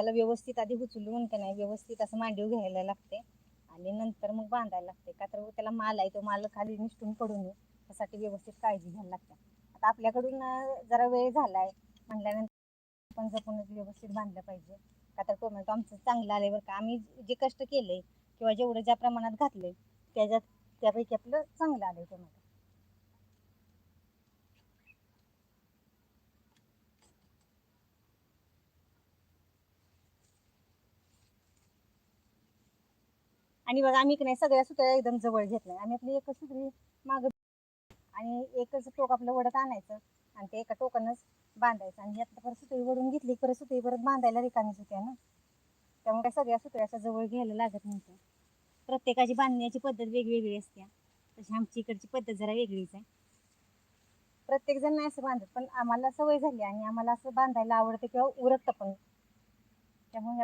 त्याला व्यवस्थित आधी उचलून का नाही व्यवस्थित असं मांडीव घ्यायला लागते आणि नंतर मग बांधायला लागते, का तर त्याला माल आहे तो माल खाली निसटून पडू नये त्यासाठी व्यवस्थित काळजी घ्यायला लागते. आता आपल्याकडून जरा वेळ झालाय म्हणल्यानंतर आपण जपूनच व्यवस्थित बांधलं पाहिजे, का तर टोमॅटो आमचं चांगलं आलंय बरं का. आम्ही जे कष्ट केले किंवा जेवढं ज्या प्रमाणात घातले त्यापैकी आपलं चांगलं आलंय टोमॅटो. आणि बघा आम्ही की नाही सगळ्या सुतळ्या एकदम जवळ घेत नाही, आम्ही आपली एकच सुतळी माग आणि एकच टोक आपलं वडत आणायचं आणि ते एका टोकानंच बांधायचं आणि आता परत सुतळी वडून घेतली परत सुतळी परत बांधायला रिकामीच होत्या ना, त्यामुळे सगळ्या सुतळ्याच्या जवळ घ्यायला लागत नव्हतं. प्रत्येकाची बांधण्याची पद्धत वेगवेगळी असते, तशी आमची इकडची पद्धत जरा वेगळीच आहे. प्रत्येक जण नाही असं बांधत, पण आम्हाला सवय झाली आणि आम्हाला असं बांधायला आवडतं किंवा उरकतं पण, त्यामुळे